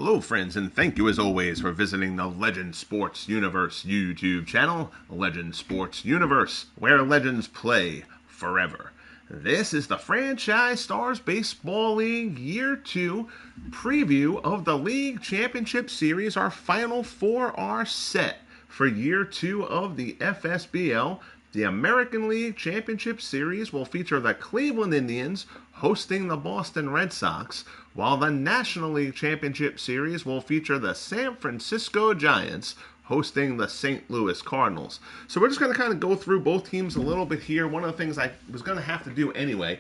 Hello, friends, and thank you as always for visiting the Legend Sports Universe YouTube channel, Legend Sports Universe, where legends play forever. This is the Franchise Stars Baseball League Year 2 preview of the League Championship Series. Our Final Four are set for Year 2 of the FSBL. The American League Championship Series will feature the Cleveland Indians hosting the Boston Red Sox, while the National League Championship Series will feature the San Francisco Giants hosting the St. Louis Cardinals. So we're just going to kind of go through both teams a little bit here. One of the things I was going to have to do anyway,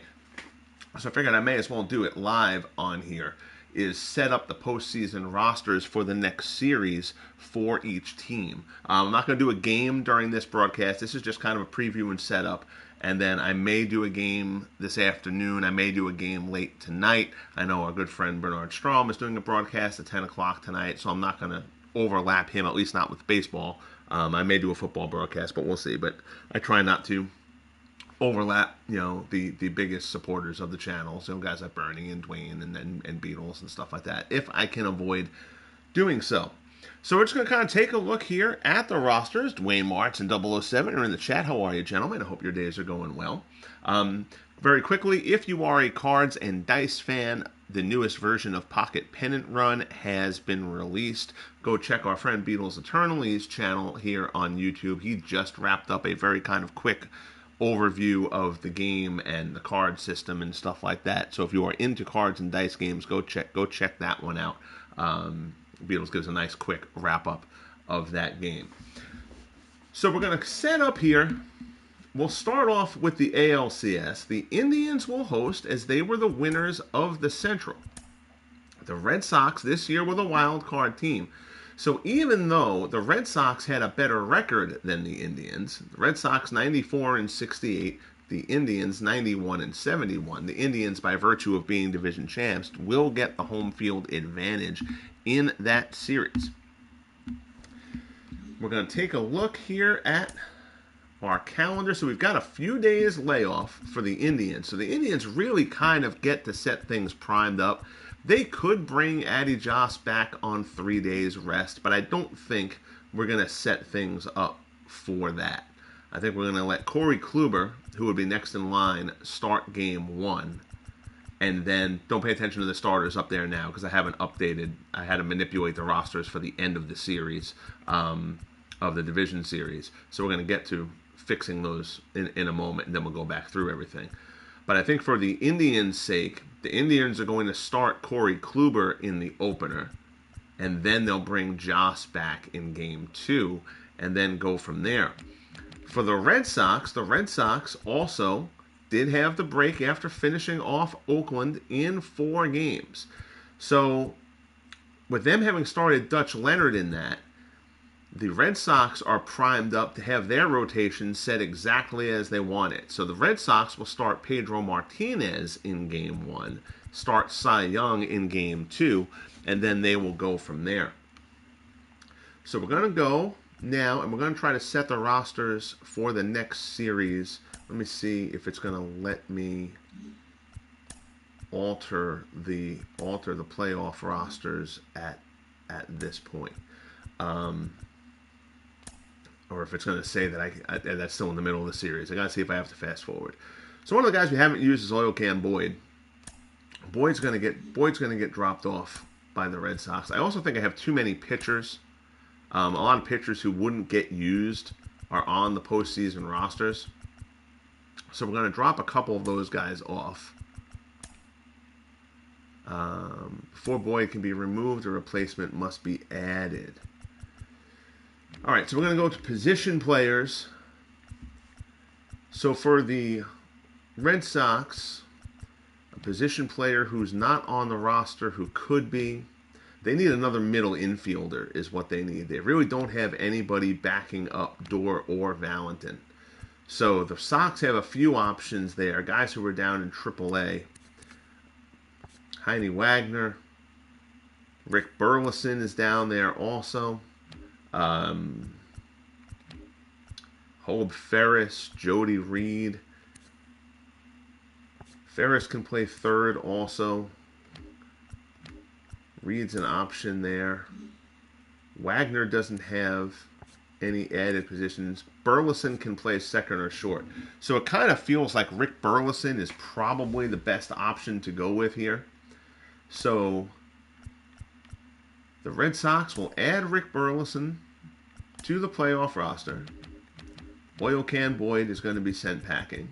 so I figured I may as well do it live on here, is set up the postseason rosters for the next series for each team. I'm not going to do a game during this broadcast. This is just kind of a preview and setup. And then I may do a game this afternoon. I may do a game late tonight. I know our good friend Bernard Strom is doing a broadcast at 10 o'clock tonight, so I'm not going to overlap him, at least not with baseball. I may do a football broadcast, but we'll see. But I try not to overlap, the biggest supporters of the channel, so guys like Bernie and Dwayne and Beatles and stuff like that, if I can avoid doing so. So we're just going to kind of take a look here at the rosters. Dwayne Martz and 007 are in the chat. How are you, gentlemen? I hope your days are going well. Very quickly, if you are a Cards and Dice fan, the newest version of Pocket Pennant Run has been released. Go check our friend Beatles Eternally's channel here on YouTube. He just wrapped up a very kind of quick overview of the game and the card system and stuff like that. So if you are into cards and dice games, go check that one out. Beatles gives a nice quick wrap up of that game. So we're going to set up here. We'll start off with the ALCS. The Indians will host, as they were the winners of the Central. The Red Sox this year were the wild card team. So even though the Red Sox had a better record than the Indians, the Red Sox 94-68, the Indians 91-71. The Indians, by virtue of being division champs, will get the home field advantage in that series. We're going to take a look here at our calendar. So we've got a few days layoff for the Indians. So the Indians really kind of get to set things primed up. They could bring Addy Joss back on 3 days rest, but I don't think we're going to set things up for that. I think we're going to let Corey Kluber, who would be next in line, start game 1. And then don't pay attention to the starters up there now because I haven't updated. I had to manipulate the rosters for the end of the series, of the division series. So we're going to get to fixing those in a moment, and then we'll go back through everything. But I think for the Indians' sake, the Indians are going to start Corey Kluber in the opener, and then they'll bring Joss back in game 2, and then go from there. For the Red Sox also did have the break after finishing off Oakland in 4 games. So with them having started Dutch Leonard in that, the Red Sox are primed up to have their rotation set exactly as they want it. So the Red Sox will start Pedro Martinez in game 1, start Cy Young in game 2, and then they will go from there. So we're going to go now, and we're going to try to set the rosters for the next series. Let me see if it's going to let me alter the playoff rosters at this point. Or if it's going to say that that's still in the middle of the series. I got to see if I have to fast forward. So one of the guys we haven't used is Oil Can Boyd. Boyd's going to get dropped off by the Red Sox. I also think I have too many pitchers. A lot of pitchers who wouldn't get used are on the postseason rosters. So we're going to drop a couple of those guys off. Before Boyd can be removed, a replacement must be added. All right, so we're going to go to position players. So for the Red Sox, a position player who's not on the roster who could be, they need another middle infielder is what they need. They really don't have anybody backing up Dorr or Valentin. So the Sox have a few options there, guys who are down in AAA. Heine Wagner, Rick Burleson is down there also. Hold Ferris, Jody Reed. Ferris can play third also. Reed's an option there. Wagner doesn't have any added positions. Burleson can play second or short. So it kind of feels like Rick Burleson is probably the best option to go with here. So the Red Sox will add Rick Burleson to the playoff roster. Oil Can Boyd is going to be sent packing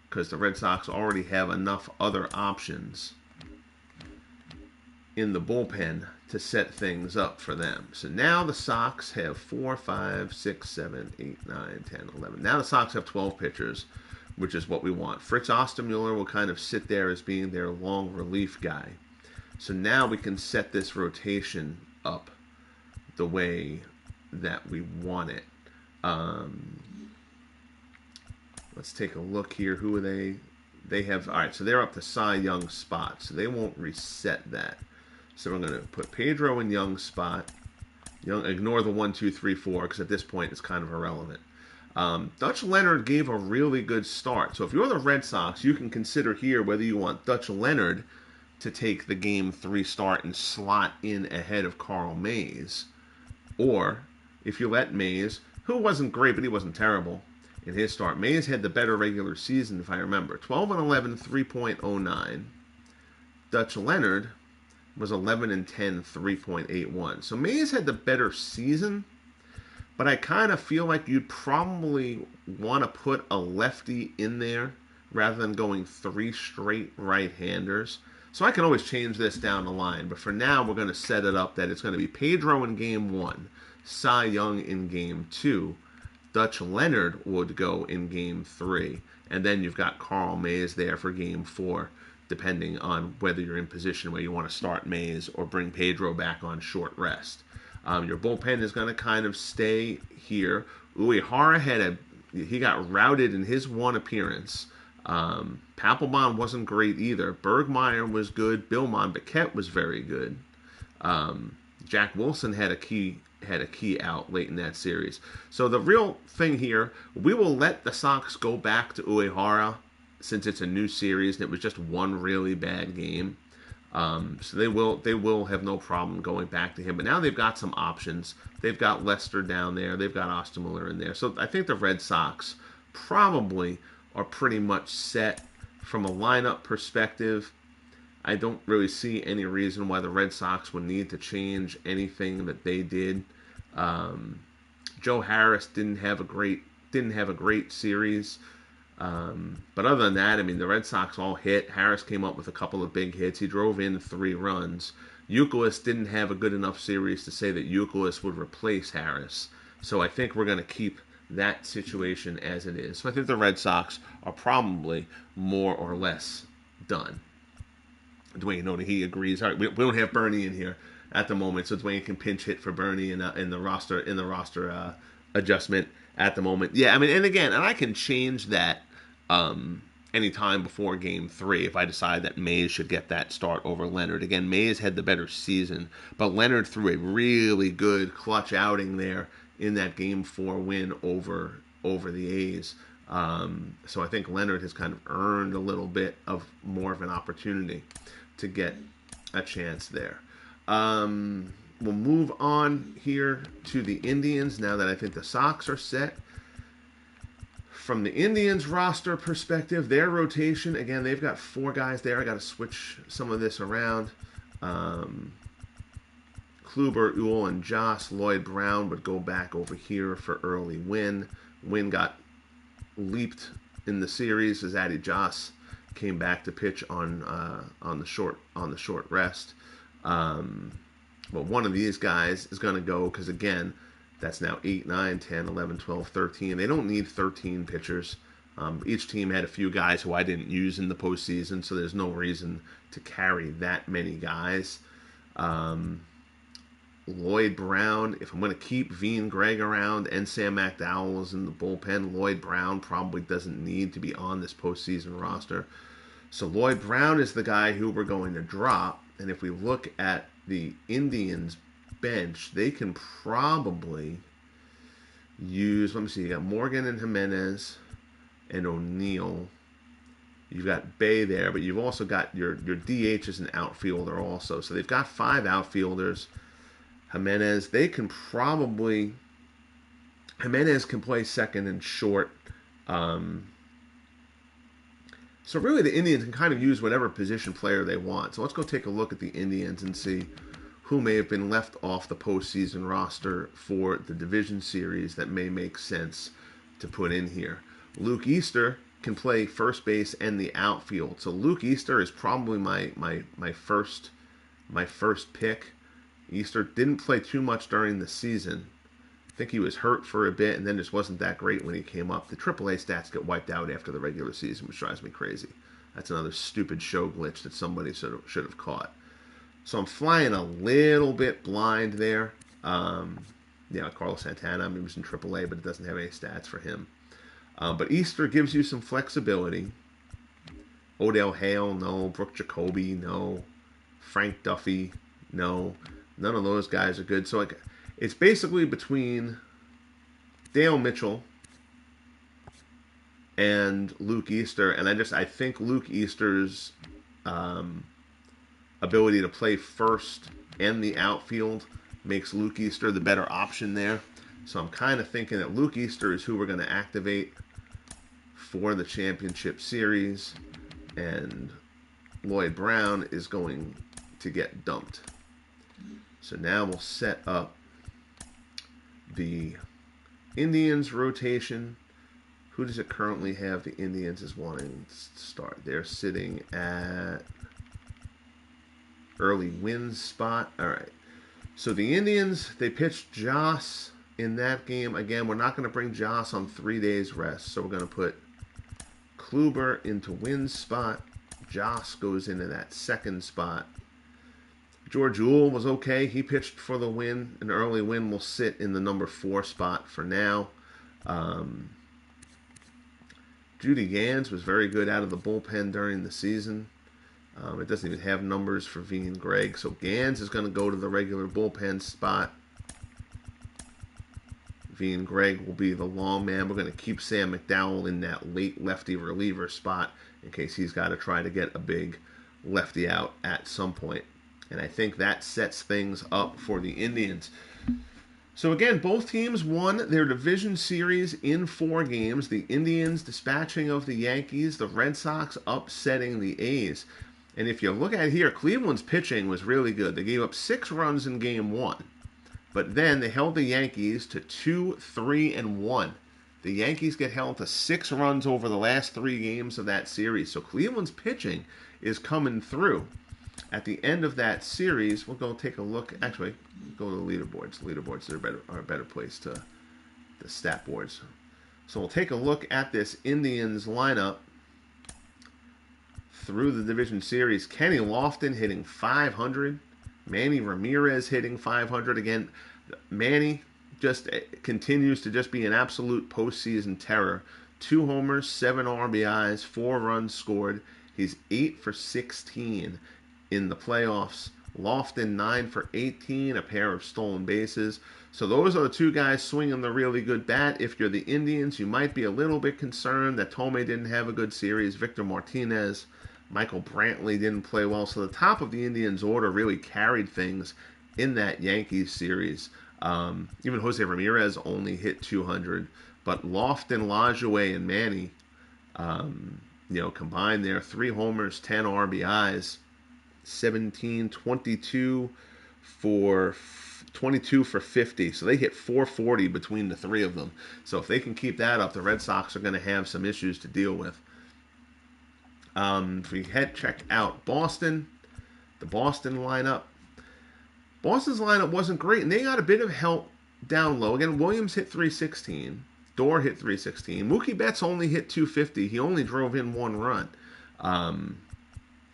because the Red Sox already have enough other options in the bullpen to set things up for them. So now the Sox have 4, 5, 6, 7, 8, 9, 10, 11. Now the Sox have 12 pitchers, which is what we want. Fritz Ostermuller will kind of sit there as being their long relief guy. So now we can set this rotation up the way that we want it. Let's take a look here. Who are they? They have, all right, so they're up to Cy Young spot, so they won't reset that. So we're going to put Pedro in Young's spot. Young, ignore the 1, 2, 3, 4 because at this point it's kind of irrelevant. Dutch Leonard gave a really good start. So if you're the Red Sox, you can consider here whether you want Dutch Leonard to take the Game 3 start and slot in ahead of Carl Mays. Or if you let Mays, who wasn't great but he wasn't terrible in his start. Mays had the better regular season if I remember. 12 and 11, 3.09. Dutch Leonard was 11 and 10, 3.81. So Mays had the better season, but I kind of feel like you'd probably want to put a lefty in there rather than going 3 straight right-handers. So I can always change this down the line, but for now we're going to set it up that it's going to be Pedro in Game 1, Cy Young in Game 2, Dutch Leonard would go in Game 3, and then you've got Carl Mays there for Game 4, depending on whether you're in position where you want to start Mays or bring Pedro back on short rest. Your bullpen is going to kind of stay here. Uehara he got routed in his one appearance. Papelbon wasn't great either. Bergmeyer was good. Bill Monbiquette was very good. Jack Wilson had a key out late in that series. So the real thing here, we will let the Sox go back to Uehara since it's a new series and it was just one really bad game. So they will have no problem going back to him. But now they've got some options. They've got Lester down there. They've got Ostermuller in there. So I think the Red Sox probably are pretty much set from a lineup perspective. I don't really see any reason why the Red Sox would need to change anything that they did. Joe Harris didn't have a great series. But other than that, I mean, the Red Sox all hit. Harris came up with a couple of big hits. He drove in 3 runs. Youkilis didn't have a good enough series to say that Youkilis would replace Harris. So I think we're going to keep that situation as it is. So I think the Red Sox are probably more or less done. Dwayne, he agrees. All right, we don't have Bernie in here at the moment, so Dwayne can pinch hit for Bernie in the roster adjustment at the moment. Yeah, I mean, and again, and I can change that anytime before Game 3 if I decide that Mays should get that start over Leonard. Again, Mays had the better season, but Leonard threw a really good clutch outing there in that Game 4 win over the A's. So I think Leonard has kind of earned a little bit of more of an opportunity to get a chance there. We'll move on here to the Indians now that I think the Sox are set. From the Indians roster perspective, their rotation, again, they've got 4 guys there. I got to switch some of this around. Kluber, Ewell, and Joss. Lloyd Brown would go back over here for early Win. Win got leaped in the series as Addy Joss came back to pitch on the short rest. But one of these guys is going to go because, again, that's now 8, 9, 10, 11, 12, 13. They don't need 13 pitchers. Each team had a few guys who I didn't use in the postseason, so there's no reason to carry that many guys. Lloyd Brown, if I'm going to keep Veen Gregg around and Sam McDowell's in the bullpen, Lloyd Brown probably doesn't need to be on this postseason roster. So Lloyd Brown is the guy who we're going to drop. And if we look at the Indians bench, they can probably use, let me see, you got Morgan and Jimenez and O'Neill You've got Bay there, but you've also got your DH as an outfielder also. So they've got 5 outfielders. Jimenez, Jimenez can play second and short. So really the Indians can kind of use whatever position player they want. So let's go take a look at the Indians and see who may have been left off the postseason roster for the division series that may make sense to put in here. Luke Easter can play first base and the outfield. So Luke Easter is probably my first pick. Easter didn't play too much during the season. I think he was hurt for a bit and then just wasn't that great when he came up. The AAA stats get wiped out after the regular season, which drives me crazy. That's another stupid show glitch that somebody should have caught. So I'm flying a little bit blind there. Carlos Santana, he was in AAA, but it doesn't have any stats for him. But Easter gives you some flexibility. Odell Hale, no. Brooke Jacoby, no. Frank Duffy, no. None of those guys are good. So it's basically between Dale Mitchell and Luke Easter. And I think Luke Easter's ability to play first and the outfield makes Luke Easter the better option there. So I'm kind of thinking that Luke Easter is who we're going to activate for the championship series, and Lloyd Brown is going to get dumped. So now we'll set up the Indians rotation. Who does it currently have the Indians is wanting to start? They're sitting at early wins spot. All right. So the Indians, they pitched Joss in that game. Again, we're not going to bring Joss on 3 days rest. So we're going to put Kluber into wins spot. Joss goes into that second spot. George Uhl was okay. He pitched for the win. An early win will sit in the number 4 spot for now. Judy Gans was very good out of the bullpen during the season. It doesn't even have numbers for V and Greg. So Gans is going to go to the regular bullpen spot. V and Greg will be the long man. We're going to keep Sam McDowell in that late lefty reliever spot in case he's got to try to get a big lefty out at some point. And I think that sets things up for the Indians. So again, both teams won their division series in 4 games. The Indians dispatching of the Yankees, the Red Sox upsetting the A's. And if you look at here, Cleveland's pitching was really good. They gave up 6 runs in game 1. But then they held the Yankees to 2-3-1. The Yankees get held to 6 runs over the last 3 games of that series. So Cleveland's pitching is coming through. At the end of that series, we'll go take a look. Actually, go to the leaderboards. Leaderboards are a better place to the stat boards. So we'll take a look at this Indians lineup through the division series. Kenny Lofton hitting 500. Manny Ramirez hitting 500. Again, Manny just continues to just be an absolute postseason terror. 2 homers, 7 RBIs, 4 runs scored. He's 8 for 16 in the playoffs. Lofton 9 for 18, a pair of stolen bases. So those are the 2 guys swinging the really good bat. If you're the Indians, you might be a little bit concerned that Tomei didn't have a good series. Victor Martinez, Michael Brantley didn't play well. So the top of the Indians order really carried things in that Yankees series. Even Jose Ramirez only hit 200. But Lofton, Lajoie, and Manny, combined there, 3 homers, 10 RBIs. 17, 22 for 50. So they hit 440 between the 3 of them. So if they can keep that up, the Red Sox are going to have some issues to deal with. If we check out Boston, the Boston lineup. Boston's lineup wasn't great, and they got a bit of help down low. Again, Williams hit 316. Dorr hit 316. Mookie Betts only hit 250. He only drove in 1 run.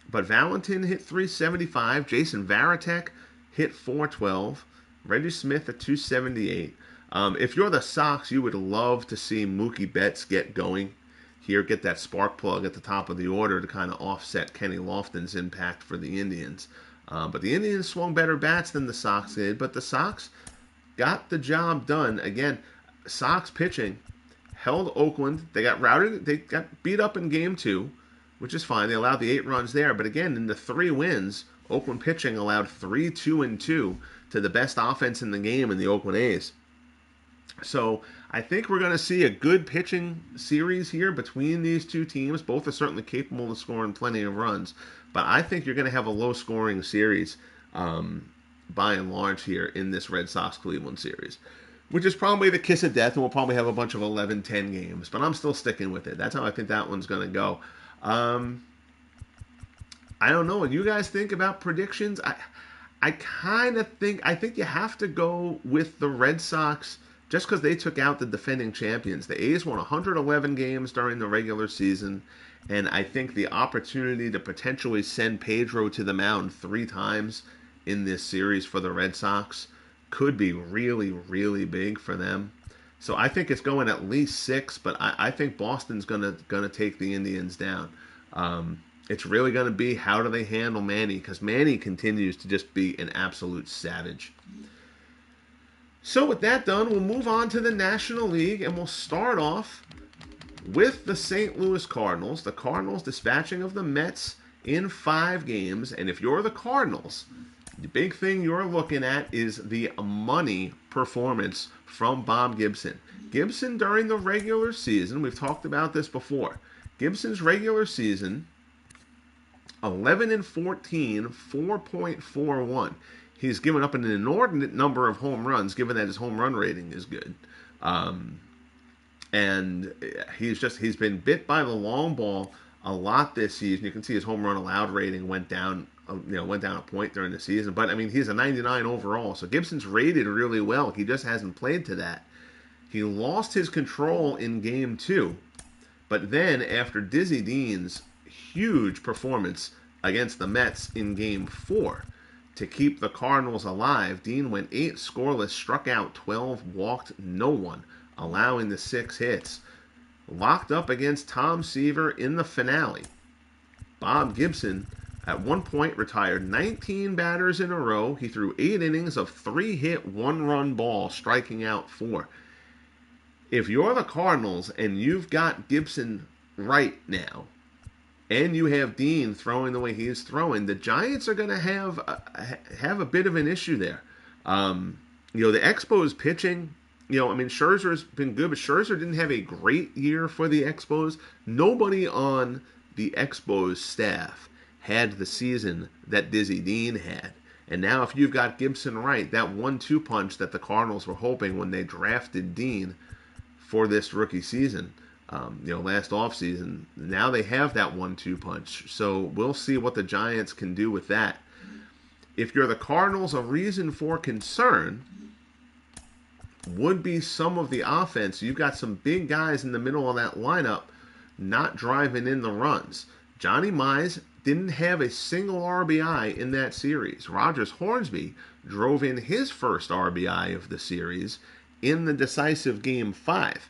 But Valentin hit 375. Jason Varitek hit 412. Reggie Smith at 278. If you're the Sox, you would love to see Mookie Betts get going here, get that spark plug at the top of the order to kind of offset Kenny Lofton's impact for the Indians. But the Indians swung better bats than the Sox did, but the Sox got the job done. Again, Sox pitching held Oakland. They got routed. They got beat up in game 2. which is fine. They allowed the 8 runs there, but again, in the 3 wins, Oakland pitching allowed 3, 2, and 2 to the best offense in the game in the Oakland A's. So I think we're going to see a good pitching series here between these two teams. Both are certainly capable of scoring plenty of runs, but I think you're going to have a low-scoring series by and large here in this Red Sox-Cleveland series, which is probably the kiss of death, and we'll probably have a bunch of 11-10 games, but I'm still sticking with it. That's how I think that one's going to go. I don't know what you guys think about predictions. I think you have to go with the Red Sox just because they took out the defending champions. The A's won 111 games during the regular season, and I think the opportunity to potentially send Pedro to the mound 3 times in this series for the Red Sox could be really, really big for them. So I think it's going at least 6, but I think Boston's gonna take the Indians down. It's really going to be how do they handle Manny, because Manny continues to just be an absolute savage. So with that done, we'll move on to the National League, and we'll start off with the St. Louis Cardinals. The Cardinals dispatching of the Mets in 5 games, and if you're the Cardinals, the big thing you're looking at is the money performance from Bob Gibson. Gibson during the regular season, we've talked about this before, Gibson's regular season, 11-14, 4.41. He's given up an inordinate number of home runs, given that his home run rating is good. And he's been bit by the long ball a lot this season. You can see his home run allowed rating went down a point during the season. But I mean, he's a 99 overall, so Gibson's rated really well. He just hasn't played to that. He lost his control in Game 2, but then after Dizzy Dean's huge performance against the Mets in Game 4 to keep the Cardinals alive, Dean went 8 scoreless, struck out 12, walked no one, allowing the 6 hits. Locked up against Tom Seaver in the finale. Bob Gibson at one point retired 19 batters in a row. He threw 8 innings of 3-hit, 1-run ball, striking out 4. If you're the Cardinals and you've got Gibson right now, and you have Dean throwing the way he is throwing, the Giants are going to have a bit of an issue there. The Expos pitching, Scherzer's been good, but Scherzer didn't have a great year for the Expos. Nobody on the Expos staff had the season that Dizzy Dean had. And now if you've got Gibson right, that 1-2 punch that the Cardinals were hoping when they drafted Dean for this rookie season, last offseason, now they have that 1-2 punch. So we'll see what the Giants can do with that. If you're the Cardinals, a reason for concern would be some of the offense. You've got some big guys in the middle of that lineup not driving in the runs. Johnny Mize didn't have a single RBI in that series. Rogers Hornsby drove in his first RBI of the series in the decisive Game 5.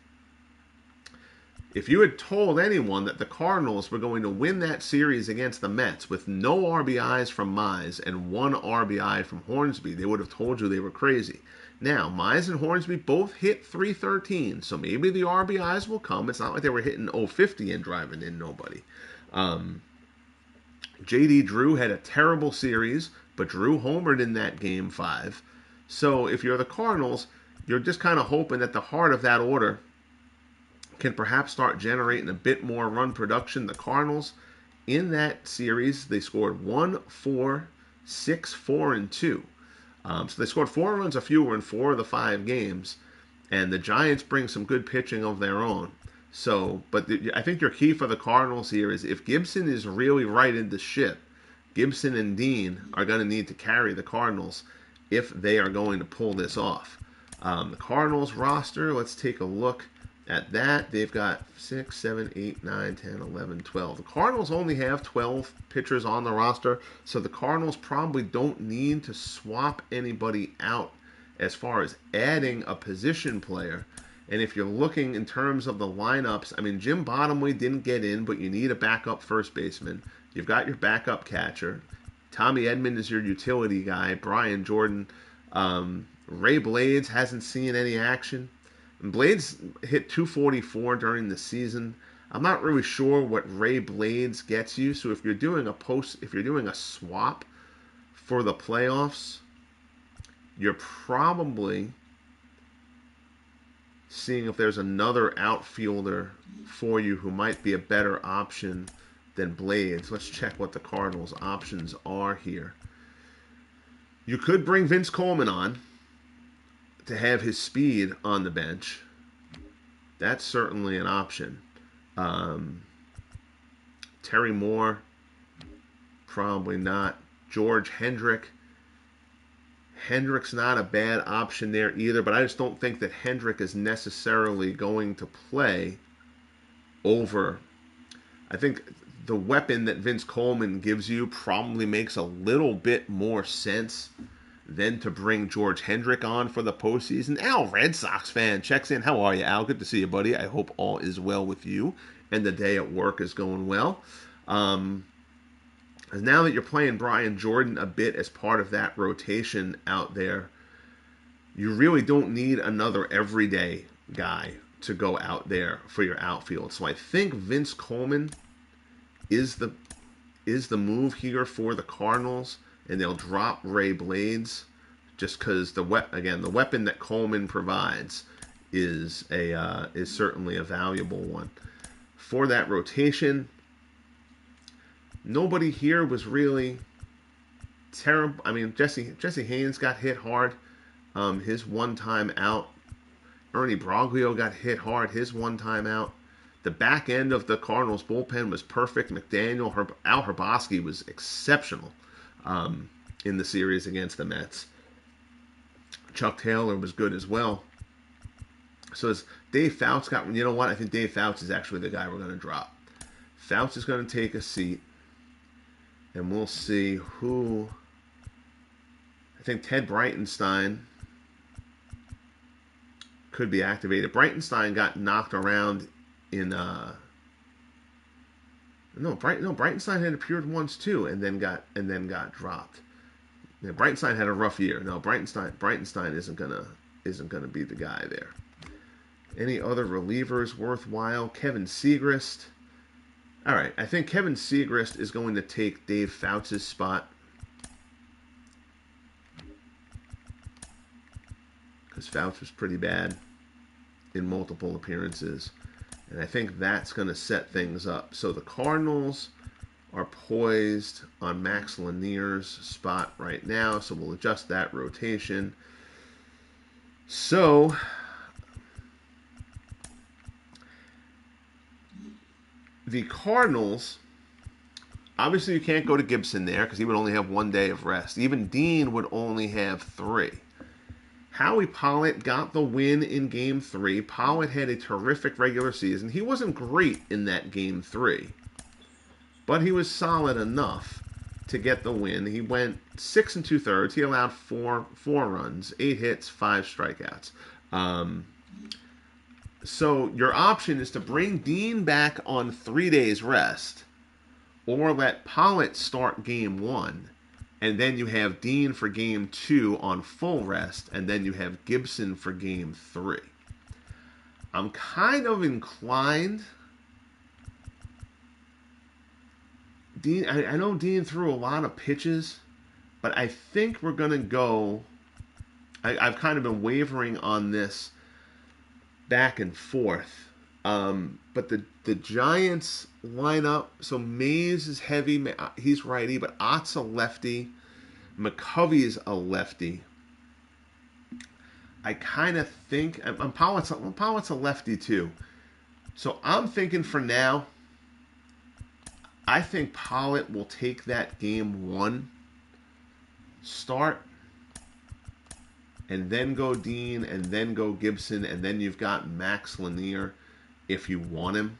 If you had told anyone that the Cardinals were going to win that series against the Mets with no RBIs from Mize and 1 RBI from Hornsby, they would have told you they were crazy. Now, Mize and Hornsby both hit .313, so maybe the RBIs will come. It's not like they were hitting .050 and driving in nobody. J.D. Drew had a terrible series, but Drew homered in that Game 5. So if you're the Cardinals, you're just kind of hoping that the heart of that order can perhaps start generating a bit more run production. The Cardinals, in that series, they scored 1, 4, 6, 4, and 2. So they scored 4 runs or fewer in 4 of the 5 games. And the Giants bring some good pitching of their own. So, but I think your key for the Cardinals here is if Gibson is really right in the ship, Gibson and Dean are going to need to carry the Cardinals if they are going to pull this off. The Cardinals roster, let's take a look at that. They've got 6, 7, 8, 9, 10, 11, 12. The Cardinals only have 12 pitchers on the roster, so the Cardinals probably don't need to swap anybody out as far as adding a position player. And if you're looking in terms of the lineups, Jim Bottomley didn't get in, but you need a backup first baseman. You've got your backup catcher. Tommy Edman is your utility guy. Brian Jordan. Ray Blades hasn't seen any action. Blades hit .244 during the season. I'm not really sure what Ray Blades gets you. So if you're doing a swap for the playoffs, you're probably seeing if there's another outfielder for you who might be a better option than Blades. Let's check what the Cardinals' options are here. You could bring Vince Coleman on to have his speed on the bench. That's certainly an option. Terry Moore, probably not. George Hendrick. Hendrick's not a bad option there either, but I just don't think that Hendrick is necessarily going to play over. I think the weapon that Vince Coleman gives you probably makes a little bit more sense than to bring George Hendrick on for the postseason. Al, Red Sox fan, checks in. How are you, Al? Good to see you, buddy. I hope all is well with you and the day at work is going well. Now that you're playing Brian Jordan a bit as part of that rotation out there, you really don't need another everyday guy to go out there for your outfield. So I think Vince Coleman is the move here for the Cardinals, and they'll drop Ray Blades just because the weapon that Coleman provides is certainly a valuable one for that rotation. Nobody here was really terrible. I mean, Jesse Haynes got hit hard. His one time out. Ernie Broglio got hit hard. His one time out. The back end of the Cardinals bullpen was perfect. McDaniel, Al Hrabosky was exceptional in the series against the Mets. Chuck Taylor was good as well. So as Dave Fouts got, you know what? I think Dave Fouts is actually the guy we're going to drop. Fouts is going to take a seat. And we'll see who. I think Ted Breitenstein could be activated. Breitenstein got knocked around in. Breitenstein had appeared once too, and then got dropped. Yeah, Breitenstein had a rough year. No, Breitenstein isn't gonna be the guy there. Any other relievers worthwhile? Kevin Segrist. All right, I think Kevin Segrist is going to take Dave Fouts' spot because Fouts was pretty bad in multiple appearances, and I think that's going to set things up. So the Cardinals are poised on Max Lanier's spot right now, so we'll adjust that rotation. So the Cardinals, obviously you can't go to Gibson there because he would only have 1 day of rest. Even Dean would only have 3. Howie Pollitt got the win in Game 3. Pollitt had a terrific regular season. He wasn't great in that Game 3, but he was solid enough to get the win. He went 6 2/3. He allowed four runs, 8 hits, 5 strikeouts. So your option is to bring Dean back on 3 days rest, or let Pollitt start Game 1, and then you have Dean for Game 2 on full rest, and then you have Gibson for Game 3. I'm kind of inclined. Dean, I know Dean threw a lot of pitches, but I think we're going to go. I've kind of been wavering on this back and forth. But the Giants lineup, so Mays is heavy, he's righty, but Ott's a lefty, McCovey's a lefty. I kind of think, Pollitt's a lefty too. So I'm thinking for now, I think Pollitt will take that Game 1 start, and then go Dean, and then go Gibson, and then you've got Max Lanier if you want him,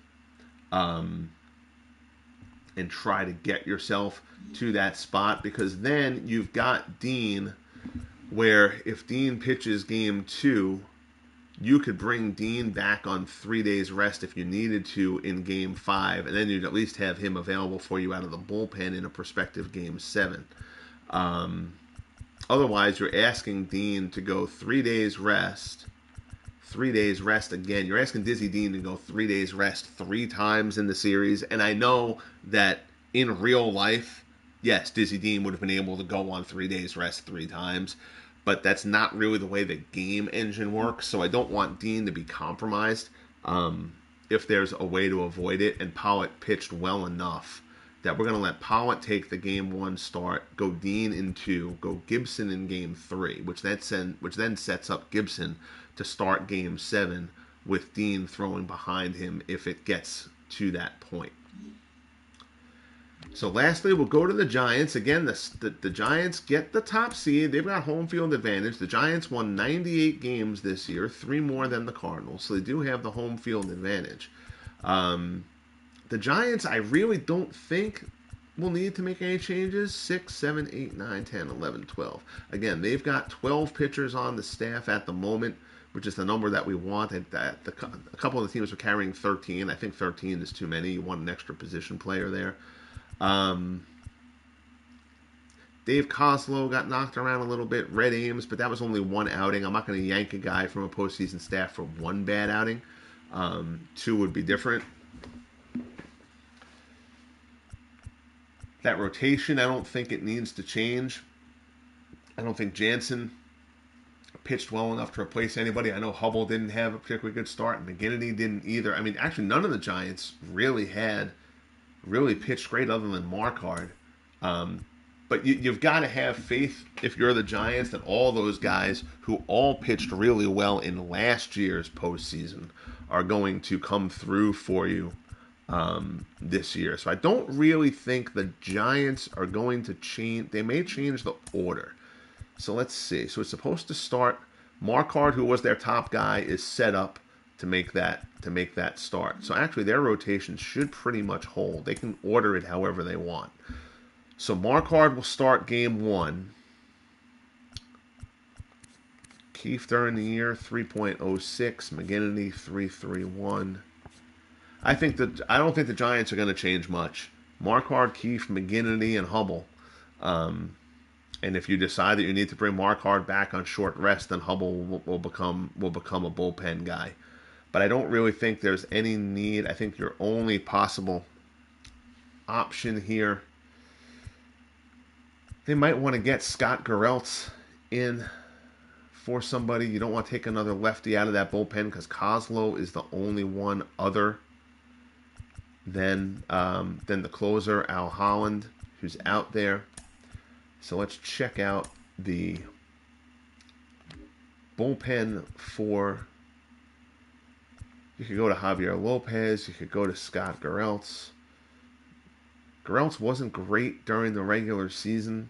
and try to get yourself to that spot, because then you've got Dean, where if Dean pitches Game 2, you could bring Dean back on 3 days rest if you needed to in Game 5, and then you'd at least have him available for you out of the bullpen in a prospective Game 7. Otherwise, you're asking Dean to go 3 days rest, 3 days rest again. You're asking Dizzy Dean to go 3 days rest 3 times in the series, and I know that in real life, yes, Dizzy Dean would have been able to go on 3 days rest 3 times, but that's not really the way the game engine works. So I don't want Dean to be compromised. If there's a way to avoid it, and Pollock pitched well enough that we're going to let Pollock take the game 1 start, go Dean in 2, go Gibson in game 3, which then sets up Gibson to start game 7 with Dean throwing behind him if it gets to that point. So lastly, we'll go to the Giants. Again, the Giants get the top seed. They've got home field advantage. The Giants won 98 games this year, 3 more than the Cardinals, so they do have the home field advantage. The Giants, I really don't think will need to make any changes. 6, 7, 8, 9, 10, 11, 12. Again, they've got 12 pitchers on the staff at the moment, which is the number that we want. A couple of the teams are carrying 13. I think 13 is too many. You want an extra position player there. Dave Kozlow got knocked around a little bit. Red Ames, but that was only 1 outing. I'm not going to yank a guy from a postseason staff for 1 bad outing. 2 would be different. That rotation, I don't think it needs to change. I don't think Jansen pitched well enough to replace anybody. I know Hubble didn't have a particularly good start, and McGinnity didn't either. I mean, actually, none of the Giants really pitched great other than Marquard. But you've got to have faith, if you're the Giants, that all those guys who all pitched really well in last year's postseason are going to come through for you this year. So I don't really think the Giants are going to change. They may change the order. So let's see. So it's supposed to start. Marquard, who was their top guy, is set up to make that start. So actually their rotation should pretty much hold. They can order it however they want. So Marquard will start game 1. Keefe during the year 3.06, McGinnity 3.31. I don't think the Giants are going to change much. Marquard, Keefe, McGinnity, and Hubble. And if you decide that you need to bring Marquard back on short rest, then Hubble will become a bullpen guy. But I don't really think there's any need. I think your only possible option here, they might want to get Scott Gereltz in for somebody. You don't want to take another lefty out of that bullpen because Kozlow is the only one other than the closer, Al Holland, who's out there. So let's check out the bullpen for... You could go to Javier Lopez. You could go to Scott Gereltz. Gereltz wasn't great during the regular season.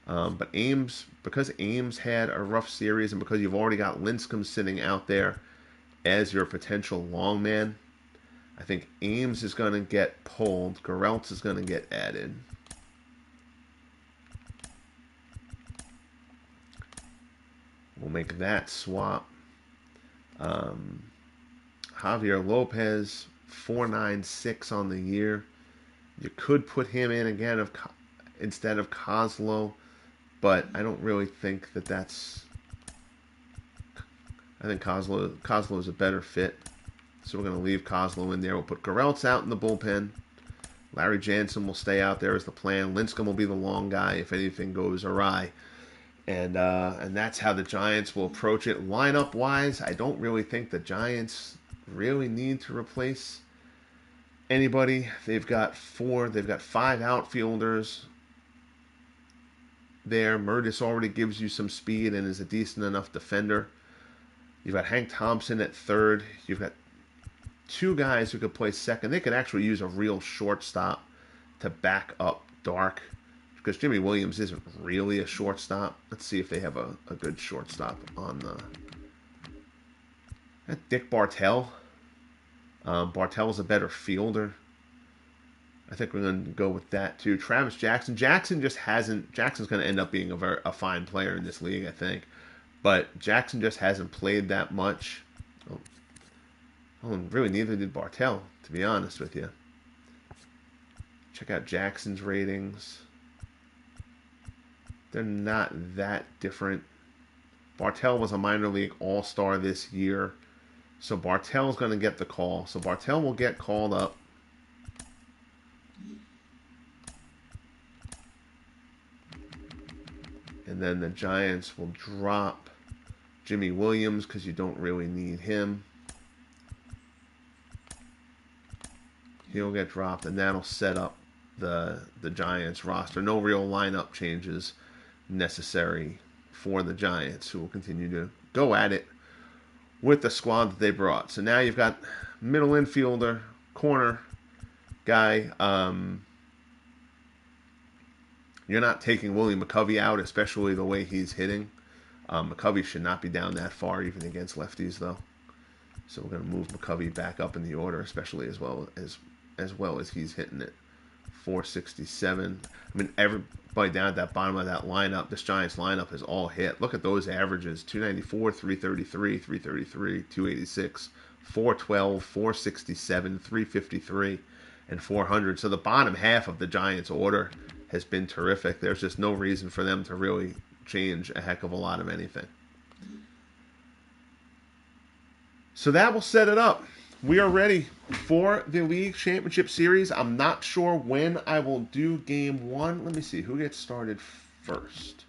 But Ames, because Ames had a rough series and because you've already got Lincecum sitting out there as your potential long man, I think Ames is going to get pulled. Gereltz is going to get added. We'll make that swap. Javier Lopez, 4.96 on the year. You could put him in again instead of Kozlow, but I don't really think that's... I think Kozlow is a better fit. So we're going to leave Kozlow in there. We'll put Gereltz out in the bullpen. Larry Jansen will stay out there as the plan. Lincecum will be the long guy if anything goes awry. And that's how the Giants will approach it. Lineup-wise, I don't really think the Giants really need to replace anybody. They've got 5 outfielders there. Murtis already gives you some speed and is a decent enough defender. You've got Hank Thompson at third. You've got 2 guys who could play second. They could actually use a real shortstop to back up Dark, because Jimmy Williams isn't really a shortstop. Let's see if they have a good shortstop on the... Dick Bartell. Bartell's a better fielder. I think we're going to go with that too. Travis Jackson. Jackson's going to end up being a fine player in this league, I think. But Jackson just hasn't played that much. Really neither did Bartell, to be honest with you. Check out Jackson's ratings. They're not that different. Bartell was a minor league all-star this year. So Bartell's going to get the call. So Bartell will get called up. And then the Giants will drop Jimmy Williams because you don't really need him. He'll get dropped, and that'll set up the Giants roster. No real lineup changes necessary for the Giants, who will continue to go at it with the squad that they brought. So now you've got middle infielder, corner guy. You're not taking William McCovey out, especially the way he's hitting. McCovey should not be down that far, even against lefties, though. So we're going to move McCovey back up in the order, especially as well as he's hitting it. 467. I mean, everybody down at that bottom of that lineup, this Giants lineup is all hit. Look at those averages: 294, 333, 333, 286, 412, 467, 353, and 400. So the bottom half of the Giants order has been terrific. There's just no reason for them to really change a heck of a lot of anything. So that will set it up. We are ready for the League Championship Series. I'm not sure when I will do Game 1. Let me see. Who gets started first?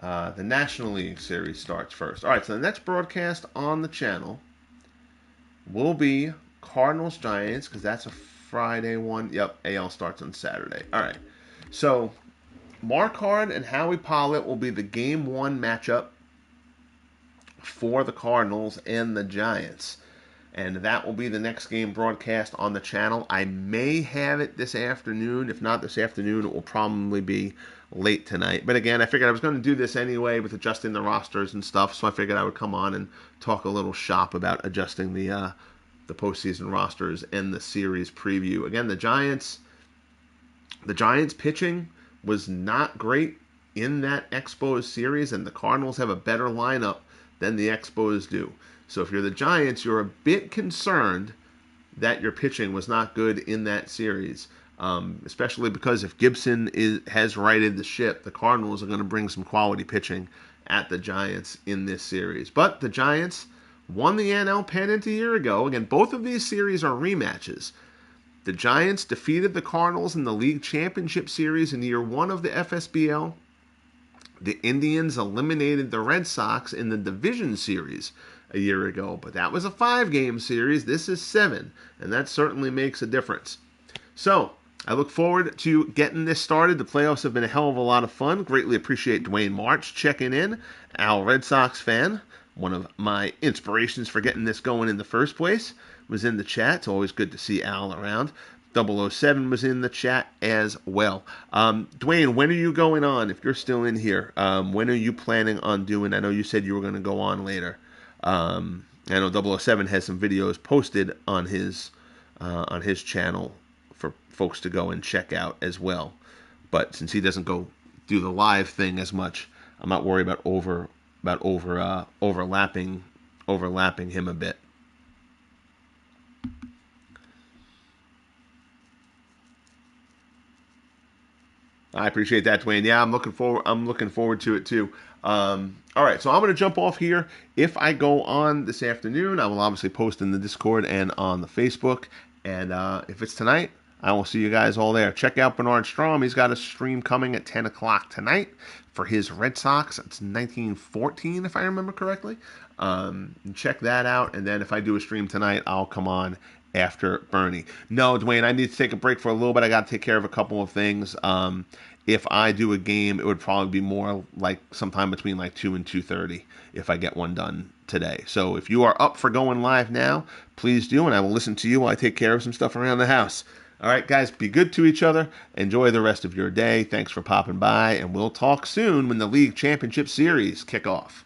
The National League Series starts first. All right, so the next broadcast on the channel will be Cardinals-Giants, because that's a Friday one. Yep, AL starts on Saturday. All right. So Mark Hard and Howie Pollitt will be the Game 1 matchup for the Cardinals and the Giants. And that will be the next game broadcast on the channel. I may have it this afternoon. If not this afternoon, it will probably be late tonight. But again, I figured I was going to do this anyway with adjusting the rosters and stuff, so I figured I would come on and talk a little shop about adjusting the postseason rosters and the series preview. Again, the Giants pitching was not great in that Expos series, and the Cardinals have a better lineup than the Expos do. So if you're the Giants, you're a bit concerned that your pitching was not good in that series, especially because if Gibson has righted the ship, the Cardinals are going to bring some quality pitching at the Giants in this series. But the Giants won the NL pennant a year ago. Again, both of these series are rematches. The Giants defeated the Cardinals in the League Championship Series in year 1 of the FSBL. The Indians eliminated the Red Sox in the Division Series a year ago, but that was a 5-game series. This is 7, and that certainly makes a difference. So I look forward to getting this started. The playoffs have been a hell of a lot of fun. Greatly appreciate Dwayne March checking in. Al, Red Sox fan, one of my inspirations for getting this going in the first place, was in the chat. It's always good to see Al around. 007 was in the chat as well. Dwayne, when are you going on? If you're still in here, when are you planning on doing? I know you said you were going to go on later. I know 007 has some videos posted on his channel for folks to go and check out as well. But since he doesn't go do the live thing as much, I'm not worried about overlapping him a bit. I appreciate that, Dwayne. Yeah, I'm looking forward to it too. All right, so I'm going to jump off here. If I go on this afternoon, I will obviously post in the Discord and on the Facebook. And if it's tonight, I will see you guys all there. Check out Bernard Strom. He's got a stream coming at 10 o'clock tonight for his Red Sox. It's 1914, if I remember correctly. Check that out. And then if I do a stream tonight, I'll come on after Bernie. No, Dwayne, I need to take a break for a little bit. I got to take care of a couple of things. If I do a game, it would probably be more like sometime between like 2 and 2:30 if I get one done today. So if you are up for going live now, please do, and I will listen to you while I take care of some stuff around the house. All right, guys, be good to each other. Enjoy the rest of your day. Thanks for popping by, and we'll talk soon when the League Championship Series kick off.